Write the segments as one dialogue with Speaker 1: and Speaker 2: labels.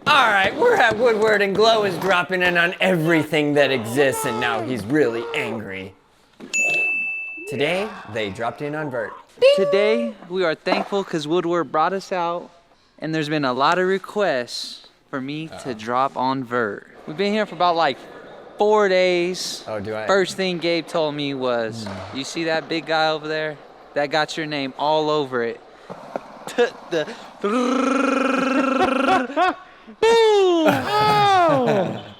Speaker 1: All right, we're at Woodward and Glo is dropping in on everything that exists and now he's really angry. Today, they dropped in on Vert.
Speaker 2: Today, we are thankful because Woodward brought us out and there's been a lot of requests for me to drop on Vert. We've been here for about like 4 days.
Speaker 1: Oh, do I?
Speaker 2: First thing Gabe told me was, you see that big guy over there? That got your name all over it. Boom!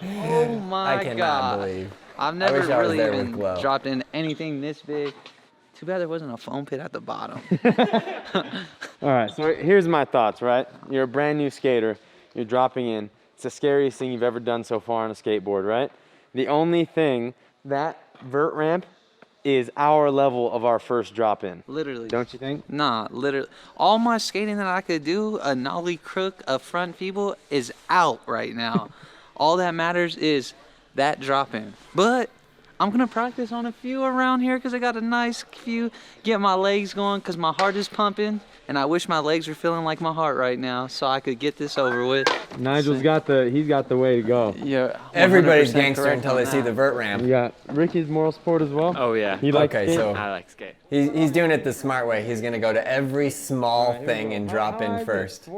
Speaker 2: Oh my
Speaker 1: I cannot
Speaker 2: God.
Speaker 1: believe.
Speaker 2: I've never
Speaker 1: wish I was
Speaker 2: really
Speaker 1: there
Speaker 2: even
Speaker 1: with Glo.
Speaker 2: dropped in anything this big. Too bad there wasn't a foam pit at the bottom.
Speaker 3: All right, so here's my thoughts, right? You're a brand new skater. You're dropping in. It's the scariest thing you've ever done so far on a skateboard, right? The only thing, that vert ramp is our level of our first drop in.
Speaker 2: Literally.
Speaker 3: Don't you think?
Speaker 2: Nah, literally. All my skating that I could do, a nollie crook, a front feeble, is out right now. All that matters is that drop in. But I'm gonna practice on a few around here because I got a nice few. Get my legs going because my heart is pumping. And I wish my legs were feeling like my heart right now so I could get this over with.
Speaker 3: Nigel's got the way to go.
Speaker 2: Yeah.
Speaker 1: Everybody's
Speaker 2: 100%
Speaker 1: gangster
Speaker 2: correct
Speaker 1: until
Speaker 2: on
Speaker 1: they see
Speaker 2: that.
Speaker 1: the Vert Ramp.
Speaker 3: You got Ricky's moral support as well.
Speaker 4: Oh yeah.
Speaker 3: He likes
Speaker 1: Okay,
Speaker 3: skate?
Speaker 1: so
Speaker 4: I like skate.
Speaker 1: he's doing it the smart way. He's gonna go to every small thing and drop in first.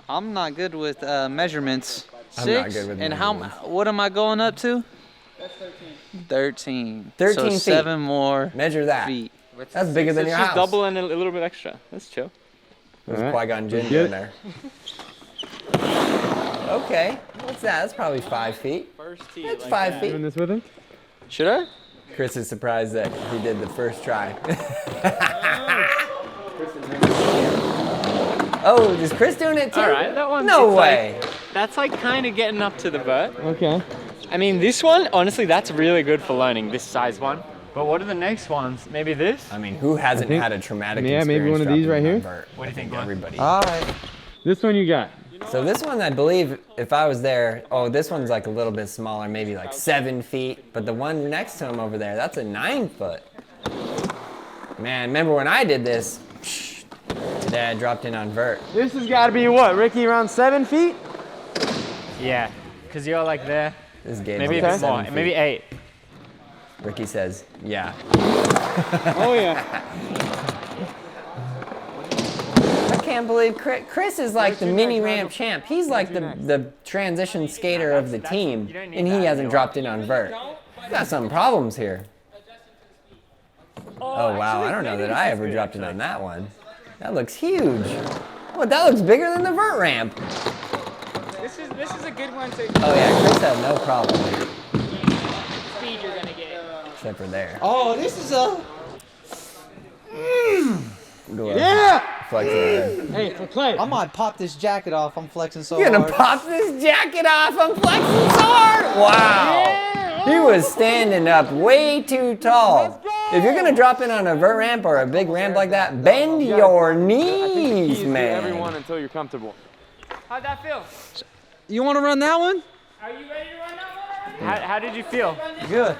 Speaker 2: I'm not good with measurements.
Speaker 1: I'm
Speaker 2: 6?
Speaker 1: not good with
Speaker 2: and
Speaker 1: measurements.
Speaker 2: what am I going up to? That's 13.
Speaker 1: 13
Speaker 2: so
Speaker 1: feet.
Speaker 2: 7 more
Speaker 1: Measure that.
Speaker 2: feet.
Speaker 1: That's bigger than your
Speaker 4: Just
Speaker 1: house.
Speaker 4: double and a little bit extra. That's chill.
Speaker 1: There's
Speaker 3: All right.
Speaker 1: Qui-Gon Jinn
Speaker 3: Good.
Speaker 1: in there. Okay, what's that? That's probably 5 feet.
Speaker 4: First tee.
Speaker 1: That's
Speaker 4: like
Speaker 1: 5
Speaker 4: that.
Speaker 1: feet.
Speaker 3: Doing this with him?
Speaker 4: Should I?
Speaker 1: Chris is surprised that he did the first try. Oh, is Chris doing it too?
Speaker 4: All right, that one.
Speaker 1: No
Speaker 4: it's
Speaker 1: way.
Speaker 4: Like, that's like kind of getting up to the vert.
Speaker 3: Okay.
Speaker 4: I mean, this one, honestly, that's really good for learning. This size one. But what are the next ones? Maybe this?
Speaker 1: I mean, who hasn't
Speaker 3: think-
Speaker 1: had a traumatic
Speaker 3: yeah, maybe
Speaker 1: experience
Speaker 3: one of these
Speaker 1: dropping
Speaker 3: right
Speaker 1: on
Speaker 3: here?
Speaker 1: Vert?
Speaker 4: What do you think, Glenn?
Speaker 1: Everybody.
Speaker 2: All right.
Speaker 3: This one you got.
Speaker 1: So this one, I believe, if I was there, oh, this one's like a little bit smaller, maybe like 7 feet. But the one next to him over there, that's a 9 foot. Man, remember when I did this? Today I dropped in on Vert.
Speaker 3: This has got to be what, Ricky, around 7 feet?
Speaker 4: Yeah, because you're like there.
Speaker 1: This game
Speaker 4: Maybe
Speaker 1: is
Speaker 4: a
Speaker 1: like
Speaker 4: bit more.
Speaker 1: 7 feet.
Speaker 4: Maybe 8.
Speaker 1: Ricky says, yeah.
Speaker 3: Oh, yeah.
Speaker 1: I can't believe Chris is like the mini ramp champ. He's like the transition skater of the team, and he hasn't dropped in on Vert. Got some problems here. Oh wow, I don't know that I ever dropped in on that one. That looks huge. What, that looks bigger than the Vert Ramp.
Speaker 5: This is a good one to
Speaker 1: Oh yeah, Chris had no problem here,
Speaker 5: speed you're gonna get.
Speaker 1: except for there.
Speaker 2: Oh, this is a...
Speaker 1: Glo.
Speaker 3: Yeah!
Speaker 1: Flexing.
Speaker 3: Hey, for Clay.
Speaker 2: I might pop this jacket off. I'm flexing so
Speaker 1: You're gonna
Speaker 2: hard.
Speaker 1: pop this jacket off. I'm flexing so hard. Wow. He was standing up way too tall. If you're gonna drop in on a vert ramp or a big ramp like that, bend your knees, man.
Speaker 3: Everyone until you're comfortable.
Speaker 5: How'd that feel?
Speaker 2: You want to run that one?
Speaker 5: Are you ready to run that one already?
Speaker 4: How did you feel?
Speaker 2: Good.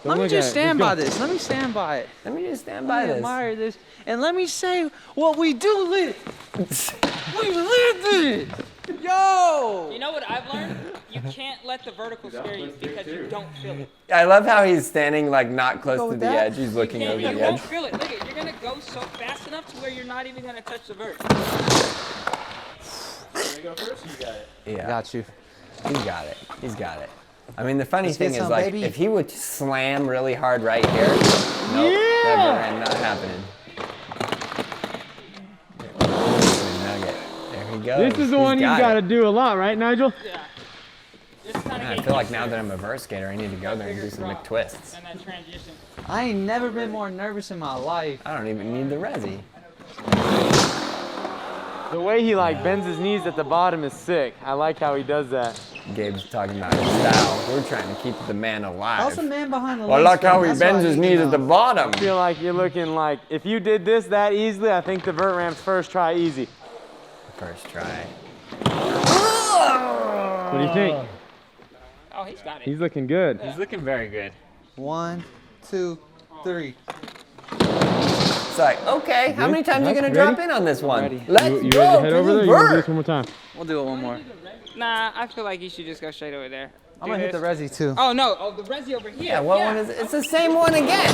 Speaker 2: Let me
Speaker 3: look
Speaker 2: just
Speaker 3: at it.
Speaker 2: stand
Speaker 3: Just
Speaker 2: by
Speaker 3: go.
Speaker 2: this. Let me stand by it.
Speaker 1: Let me just stand
Speaker 2: I
Speaker 1: by this.
Speaker 2: admire this. And let me say what we do live. We live it. Yo!
Speaker 5: You know what I've learned? You can't let the vertical scare you because you don't feel it.
Speaker 1: I love how he's standing like not close to
Speaker 2: with
Speaker 1: the
Speaker 2: that?
Speaker 1: edge. He's looking over
Speaker 5: You
Speaker 1: the
Speaker 5: won't
Speaker 1: edge.
Speaker 5: feel it. Look at, you're gonna go so fast enough to where you're not even gonna touch the vert.
Speaker 1: Yeah,
Speaker 2: Got you.
Speaker 1: he's got it. He's got it. I mean, the funny
Speaker 2: Let's
Speaker 1: thing
Speaker 2: get
Speaker 1: is,
Speaker 2: some,
Speaker 1: like,
Speaker 2: baby.
Speaker 1: if he would slam really hard right here, nope, that vert ramp not happening. McNugget. There he goes.
Speaker 3: This is the one
Speaker 1: He's
Speaker 3: you've
Speaker 1: got
Speaker 3: got to
Speaker 1: it.
Speaker 3: do a lot, right, Nigel?
Speaker 5: Yeah. Just kind
Speaker 1: I
Speaker 5: of
Speaker 1: feel like now that I'm a vert skater, I need to go there and do some McTwists.
Speaker 5: and that transition.
Speaker 2: I ain't never been more nervous in my life.
Speaker 1: I don't even need the resi.
Speaker 3: The way he like bends his knees at the bottom is sick. I like how he does that.
Speaker 1: Gabe's talking about his style. We're trying to keep the man alive.
Speaker 2: How's the man behind the
Speaker 1: Well,
Speaker 2: lens
Speaker 1: look how
Speaker 2: from?
Speaker 1: he
Speaker 2: That's what
Speaker 1: bends
Speaker 2: I
Speaker 1: his
Speaker 2: need to
Speaker 1: knees at the
Speaker 2: know.
Speaker 1: bottom.
Speaker 3: I feel like you're looking like, if you did this that easily, I think the vert ramp's first try easy.
Speaker 1: First try.
Speaker 3: What do you think?
Speaker 5: Oh, he's got it.
Speaker 3: He's looking good.
Speaker 4: He's looking very good.
Speaker 2: 1, 2, 3.
Speaker 1: It's like, okay, how many times are you gonna
Speaker 3: Ready?
Speaker 1: drop in on this one?
Speaker 2: Ready.
Speaker 1: Let's
Speaker 3: You
Speaker 1: go
Speaker 3: ready to head
Speaker 1: to
Speaker 3: over
Speaker 1: the
Speaker 3: there? You want to do
Speaker 1: vert.
Speaker 3: this one more time?
Speaker 2: We'll do it one more.
Speaker 5: Nah, I feel like you should just go straight over there.
Speaker 2: I'm gonna hit the resi too.
Speaker 5: Oh no, oh the resi over here.
Speaker 1: Yeah, what one is it? It's the same one again,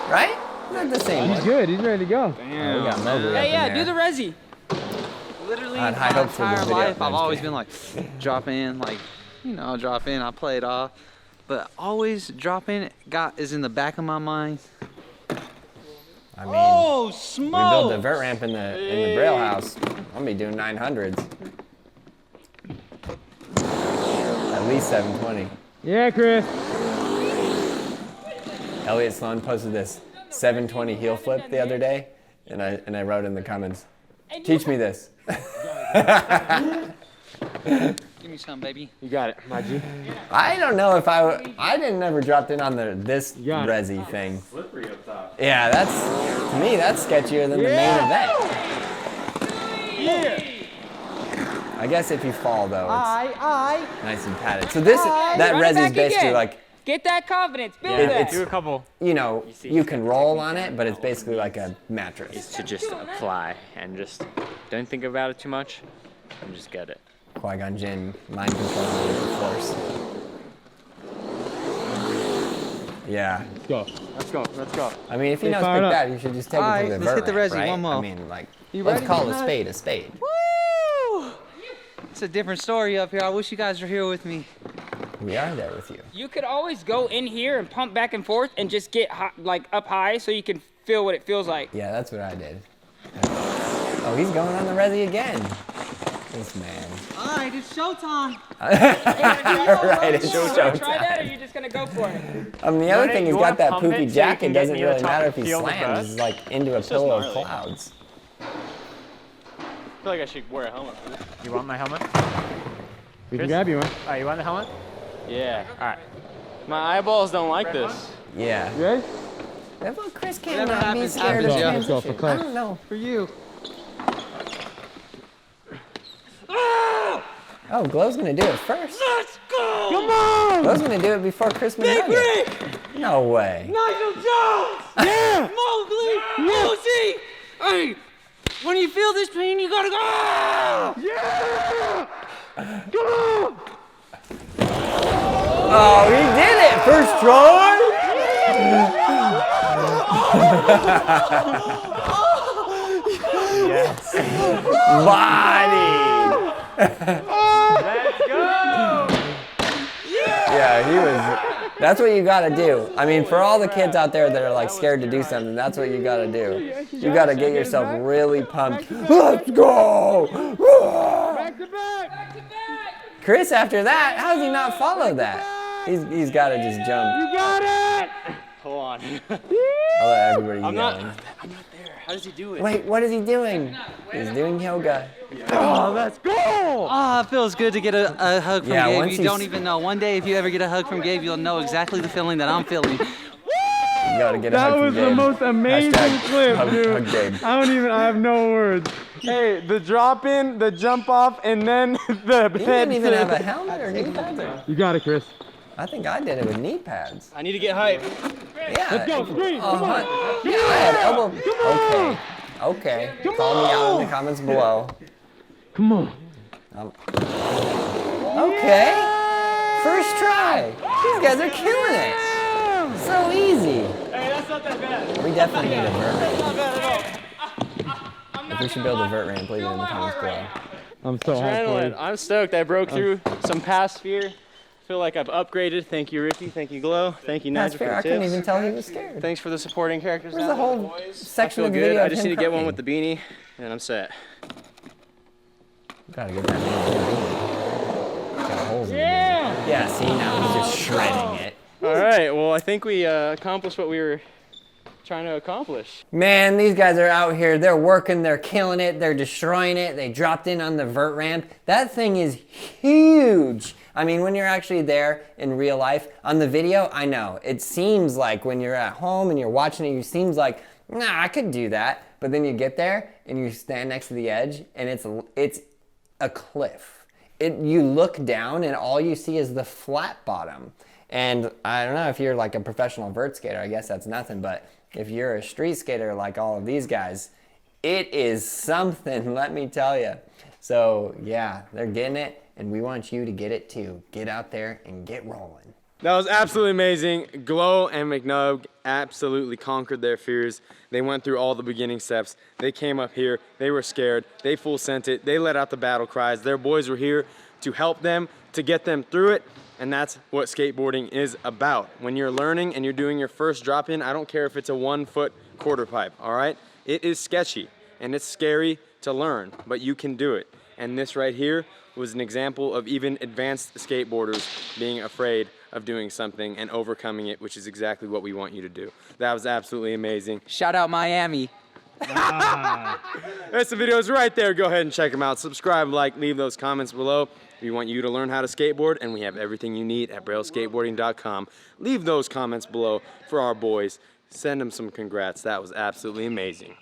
Speaker 1: right? Is that the same
Speaker 3: He's
Speaker 1: one?
Speaker 3: good. He's ready to go.
Speaker 1: Oh, we got Mowgli up
Speaker 5: Yeah,
Speaker 1: in
Speaker 5: yeah,
Speaker 1: there.
Speaker 5: do the resi.
Speaker 2: Literally
Speaker 1: I had
Speaker 2: my
Speaker 1: high hopes for this
Speaker 2: entire
Speaker 1: video.
Speaker 2: life,
Speaker 1: No,
Speaker 2: I've
Speaker 1: I'm
Speaker 2: always
Speaker 1: kidding.
Speaker 2: been like, drop in, like, you know, drop in, I play it off. But always drop in is in the back of my mind.
Speaker 1: I mean,
Speaker 2: Oh,
Speaker 1: we
Speaker 2: smoke!
Speaker 1: built the vert ramp in the Braille house. I'm gonna be doing 900s. At least 720.
Speaker 3: Yeah, Chris.
Speaker 1: Elliot Sloan posted this 720 heel flip the other day, and I wrote in the comments, teach me this.
Speaker 2: Give me some, baby.
Speaker 3: You got it, my G.
Speaker 1: I don't know if I didn't ever dropped in on this
Speaker 3: got it.
Speaker 1: resi thing. Slippery up top. Yeah, to me that's sketchier than the main event.
Speaker 3: Yeah.
Speaker 1: I guess if you fall though, it's nice and padded. So that
Speaker 5: Run it
Speaker 1: resi is
Speaker 5: back
Speaker 1: basically
Speaker 5: again.
Speaker 1: like,
Speaker 5: Get that confidence. Build
Speaker 1: Yeah,
Speaker 5: that.
Speaker 1: it's-
Speaker 4: Do a couple.
Speaker 1: you know, you can roll on it, but it's basically like a mattress.
Speaker 4: To just apply and just don't think about it too much and just get it.
Speaker 1: Qui-Gon Jinn mind controlling with the Force. Yeah.
Speaker 3: Let's go. Let's go. Let's go.
Speaker 1: I mean, if you
Speaker 3: Stay
Speaker 1: know
Speaker 3: fired
Speaker 1: pick
Speaker 3: up.
Speaker 1: that, you should just take it
Speaker 2: Alright,
Speaker 1: to the
Speaker 2: let's
Speaker 1: vert
Speaker 2: hit the
Speaker 1: ramp,
Speaker 2: resi,
Speaker 1: right?
Speaker 2: one more.
Speaker 1: I mean, like,
Speaker 3: You
Speaker 1: let's
Speaker 3: ready,
Speaker 1: call a
Speaker 3: guys?
Speaker 1: spade a spade.
Speaker 2: Woo! It's a different story up here. I wish you guys were here with me.
Speaker 1: We are there with you.
Speaker 5: You could always go in here and pump back and forth and just get like up high so you can feel what it feels like.
Speaker 1: Yeah, that's what I did. Oh, he's going on the resi again. This man.
Speaker 2: Alright, it's showtime.
Speaker 1: Right, it's
Speaker 5: You wanna try
Speaker 1: showtime.
Speaker 5: that, or you just gonna go for it?
Speaker 1: The other thing, he's
Speaker 4: you wanna
Speaker 1: got that
Speaker 4: pump
Speaker 1: poopy
Speaker 4: it so you
Speaker 1: jacket.
Speaker 4: can get
Speaker 1: Doesn't
Speaker 4: near the
Speaker 1: really
Speaker 4: top
Speaker 1: matter
Speaker 4: and
Speaker 1: if he
Speaker 4: feel the
Speaker 1: slams.
Speaker 4: best?
Speaker 1: He's like into a pillow of
Speaker 4: gnarly.
Speaker 1: clouds.
Speaker 3: I feel like I should wear a helmet for this.
Speaker 4: You want my helmet?
Speaker 3: We can
Speaker 4: Chris?
Speaker 3: grab you one.
Speaker 4: Oh, you want the helmet?
Speaker 3: Yeah.
Speaker 4: Alright.
Speaker 3: My eyeballs don't like this.
Speaker 1: Yeah.
Speaker 3: You ready?
Speaker 1: Yeah, well, Chris can't
Speaker 2: Whatever
Speaker 1: not be
Speaker 2: happens,
Speaker 1: scared of
Speaker 2: happens, yeah.
Speaker 3: Let's go for
Speaker 1: transition.
Speaker 3: Clay.
Speaker 1: I don't know.
Speaker 2: For you.
Speaker 1: Oh, Glow's gonna do it first.
Speaker 2: Let's go!
Speaker 3: Come on!
Speaker 1: Glow's gonna do it before Chris McNugget. No way.
Speaker 2: Nigel Jones!
Speaker 3: Yeah!
Speaker 2: Mowgli! Lucy! Hey! When you feel this pain, you gotta go!
Speaker 3: Yeah! Go!
Speaker 1: Oh, he did it! First try! Yes. Body!
Speaker 4: Let's go!
Speaker 1: Yeah, he was. That's what you gotta do. I mean, for all the kids out there that are like scared to do something, that's what you gotta do. You gotta get yourself really pumped. Let's go!
Speaker 3: Back to back!
Speaker 1: Chris, after that, how does he not follow that? He's gotta just jump.
Speaker 3: You got it!
Speaker 4: Hold on.
Speaker 1: I'll let everybody
Speaker 4: I'm
Speaker 1: yell.
Speaker 4: not there. How does he do it?
Speaker 1: Wait, what is he doing? He's doing yoga.
Speaker 3: Oh, let's go!
Speaker 2: Ah, it feels good to get a hug from
Speaker 1: Yeah,
Speaker 2: Gabe.
Speaker 1: once
Speaker 2: You
Speaker 1: he's-
Speaker 2: don't even know. One day, if you ever get a hug from Gabe, you'll know exactly the feeling that I'm feeling.
Speaker 1: You gotta get a
Speaker 3: That
Speaker 1: hug from
Speaker 3: was the
Speaker 1: Gabe.
Speaker 3: most amazing
Speaker 1: Hashtag
Speaker 3: clip,
Speaker 1: hug,
Speaker 3: dude.
Speaker 1: hug Gabe.
Speaker 3: I have no words. Hey, the drop in, the jump off, and then the
Speaker 1: You
Speaker 3: head
Speaker 1: didn't even
Speaker 3: tip.
Speaker 1: have a helmet or knee pads. Or...
Speaker 3: You got it, Chris.
Speaker 1: I think I did it with knee pads.
Speaker 3: I need to get hype.
Speaker 1: Yeah.
Speaker 3: Let's go, scream, come on.
Speaker 1: Yeah, I had elbow. Okay. Call me out in the comments below.
Speaker 3: Come on.
Speaker 1: Okay. First try. These guys are killing it. So easy.
Speaker 4: Hey, that's not that bad.
Speaker 1: We definitely need a vert ramp.
Speaker 4: Not bad at all.
Speaker 1: If we should build a vert ramp, leave it in the comments below.
Speaker 3: I'm so hyped for
Speaker 6: Adrenaline.
Speaker 3: you.
Speaker 6: I'm stoked. I broke through some past fear. Feel like I've upgraded. Thank you, Ricky. Thank you, Glo. Thank you,
Speaker 1: That's
Speaker 6: Nigel,
Speaker 1: fair.
Speaker 6: for
Speaker 1: I
Speaker 6: the
Speaker 1: couldn't
Speaker 6: tips.
Speaker 1: even tell he was scared.
Speaker 6: Thanks for the supporting characters.
Speaker 1: There's
Speaker 6: down
Speaker 1: a
Speaker 6: there,
Speaker 1: whole
Speaker 6: boys. I
Speaker 1: section
Speaker 6: feel
Speaker 1: of the
Speaker 6: good.
Speaker 1: video
Speaker 6: I
Speaker 1: of
Speaker 6: just
Speaker 1: him
Speaker 6: need to get one
Speaker 1: crying.
Speaker 6: with the beanie, and I'm set.
Speaker 1: Gotta get that man. Got holes in it. Yeah, see, now he's just shredding it.
Speaker 6: All right. Well, I think we accomplished what we were trying to accomplish.
Speaker 1: Man, these guys are out here. They're working, they're killing it, they're destroying it. They dropped in on the vert ramp. That thing is huge. I mean, when you're actually there in real life, on the video, I know. It seems like when you're at home and you're watching it, it seems like, nah, I could do that. But then you get there and you stand next to the edge and it's a cliff. You look down and all you see is the flat bottom. And I don't know if you're like a professional vert skater, I guess that's nothing, but if you're a street skater like all of these guys, it is something, let me tell you. So yeah, they're getting it, and we want you to get it too. Get out there and get rolling.
Speaker 3: That was absolutely amazing. Glo and McNugget absolutely conquered their fears. They went through all the beginning steps. They came up here. They were scared. They full sent it. They let out the battle cries. Their boys were here to help them, to get them through it. And that's what skateboarding is about. When you're learning and you're doing your first drop in, I don't care if it's a 1-foot quarter pipe, all right? It is sketchy and it's scary to learn, but you can do it. And this right here was an example of even advanced skateboarders being afraid of doing something and overcoming it, which is exactly what we want you to do. That was absolutely amazing.
Speaker 2: Shout out Miami.
Speaker 3: That's the videos right there. Go ahead and check them out. Subscribe, like, leave those comments below. We want you to learn how to skateboard, and we have everything you need at brailleskateboarding.com. Leave those comments below for our boys. Send them some congrats. That was absolutely amazing.